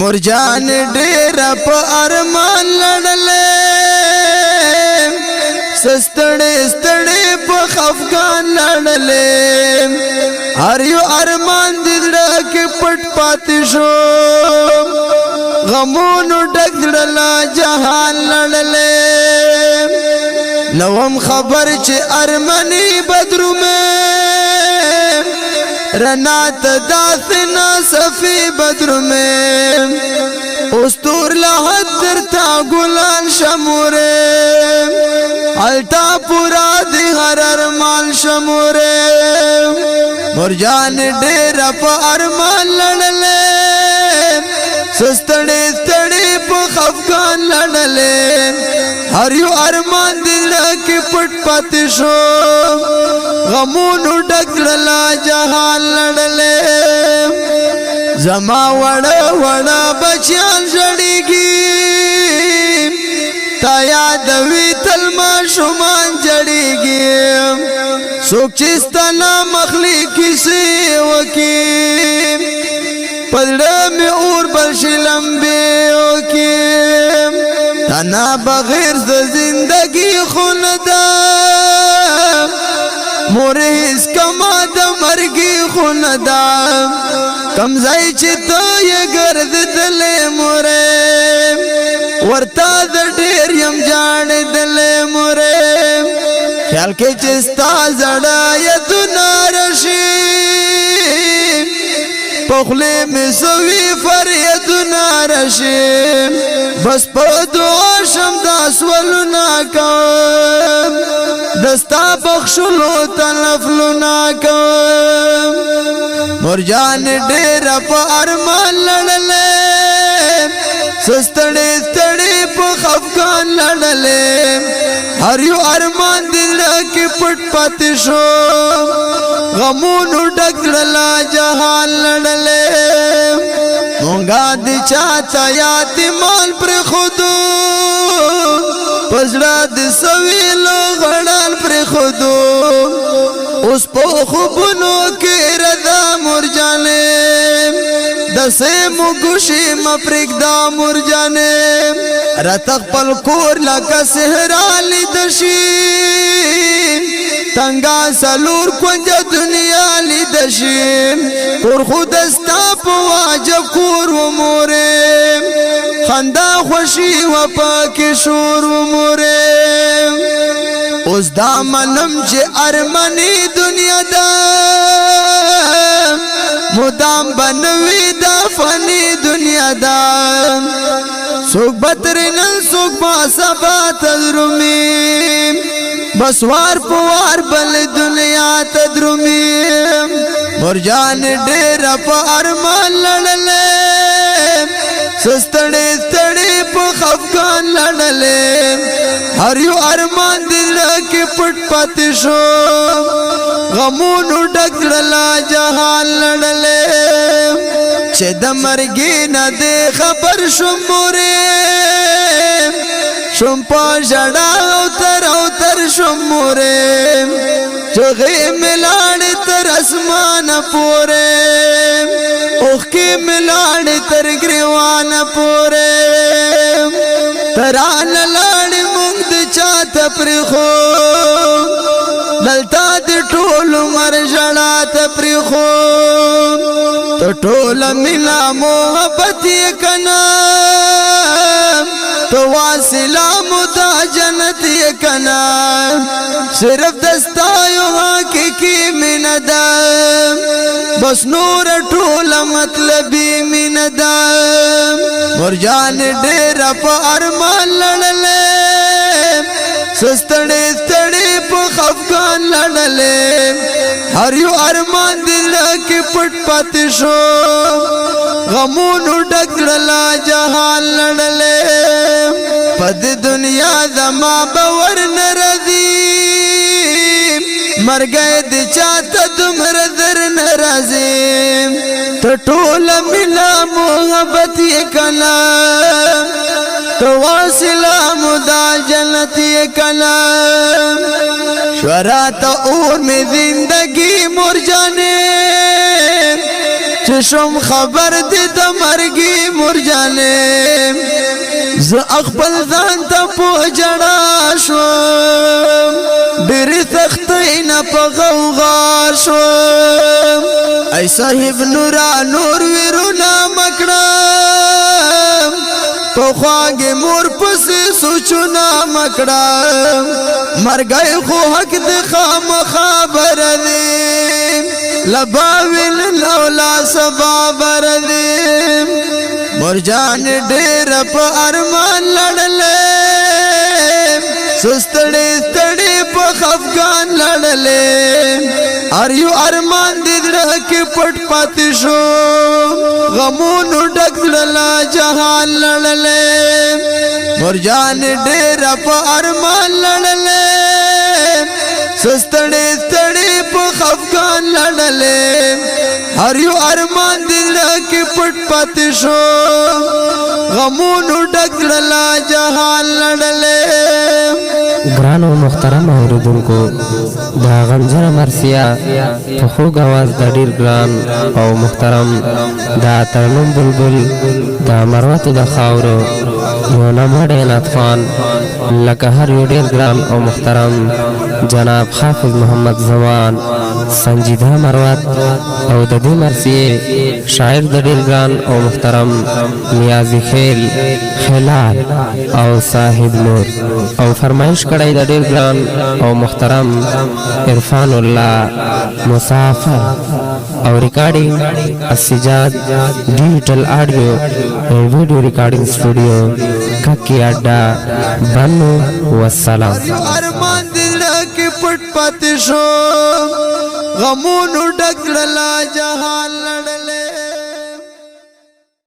مرجان ډېر په ارمان لړلې سستړې ستړې په خفګان لړلې هر یو ارمان دې زړه کې پټ پاتې شو غمونو ډک زړه لا جهان لړلې نوم خبر چې ارمني بدرو مې رنا تداسنا صفی بدر میں استور لحد درتا گلان شمورے علتا پورا دی ہر ارمان شمورے مرجان ډیر په ارمان لړلې سستړې ستړې په خفګان لړلې هر یو ارمان دل کې پټ پاتې شو غمونو ډک لا جهان لړلې زما وړه وړه بچیان جړېږي تا یاد وی تل ما شومان جړېږي څوک چې ستنه مخلي کیسې وکي پدړه مې اور بل شلم به وکي تنا بغیر ز زندگی خوندا مورس کما د مرګي خوندا کم ځای چې ته یې ګرځ دلې مورې ورتا د ډېر يم جان دلې مورې خیال کې چې ستا زړه یې دنارشي پخله می سوي فرید نارشي بس په دعا شم داس ولنا کوم دستا بخشلو تلفلنا کوم مرجان ډېر په ارمان لړلې سستړې ستړې په خفګان لړلې هر یو ارمان دل کې پټ پاتې شو غمونو ډک لا جهان لړلې مونږه دې چاته یتیمان پر خودو پزړه دې سویلو غړال پر خودو اوس په خوبونو کې رضا مرجانې دسه مګوشي مپرګ دا مرجانې راتق پل کور لکه سهرا لیدشي تنگا سلور کنج دنیا لیدشي کور خود استا په واجب کور و مورې خندا خوشي و پاکي شور و مورې اوس دا منم چې ارمني دنیا دا مدام بنوي دا فني دنیا دا سوک بترنن سوک با سبا تدرمی بس وار پوار بل دنیا تدرمی مرجان ډېر په ارمان لړلې سستړې ستړې په خفګان لړلې هر یو ارمان دل کې پټ پاتې شو غمونو ډک لا جهان لړلې چې د مرګ نه دې خبر شوم مورې شوم په ژړا او تر شوم مورې چغې ملاړ تر اسمان پورې اوخ کې ملاړ تر ګریوان پورې تران لاړ مونږ د چاته پر خو دلتا د ټول مر ژړا ته پر خو تو ټول مینا محبت کنا تو واصله مدا جنت کنا صرف دستا یو حقیقی مینا دا بس نور ټول مطلبی مینا دا مرجان ډېر په ارمان لړلې سستړې ستړې په خفګان لړلې هر یو ارمان دل کې پټ پاتې شو غمونو ډک لا جهان لړلې پد دنیا زما باور ناراضي مرګ دې چاته تمر در ناراضي ته ټول ملا محبت کنا تواصلہ مدا جنت کلام شورات اور میں زندگی مر جانے زشم خبر دې د مرګي مرجانې ز خپل ځان ته په جړا شوم ډېر سختۍ نه په غوغا شوم ای صاحب نورا نور ویرونه مکړم په خواږه مور پسې سوچونه مکړم مرګي خو حق د خبر دی لباویل لولا سبا بردی مرجان ډېر په ارمان لړلې سستړې ستړې په خفګان لړلې اریو ارمان دې زړه کې پټ پاتې شو غمونو ډک زړه جهان لړلې مرجان ډېر په ارمان لړلې سستړې ستړې په خفګان لړلې هر یو ارمان دې لکه پټ پاتې شو غمونو ډک زړه جهان لړلې ګران او محترم اوریدونکو دا غنجر مرثیه په خوږ اواز د ډیر ګران او محترم دا ترنم بلبل دا مروتو د خاورو یو نمبر نطفان لکه هر یو ډیر ګران او محترم جناب حافظ محمد زمان سنجیده مروت او د دې مرثیه شاعر د ډیر ګران او محترم نیازی خیل خلال او صاحب نور او فرمایش کړی د ډیر ګران او محترم عرفان الله مسافر او ریکارډینګ السجاد ډیجیټل آډیو او ویډیو ریکارډینګ سټوډیو ککی اډا بنو والسلام ارمان دل کې پټ پاتې شو غمونو ډک زړه جهان لړلې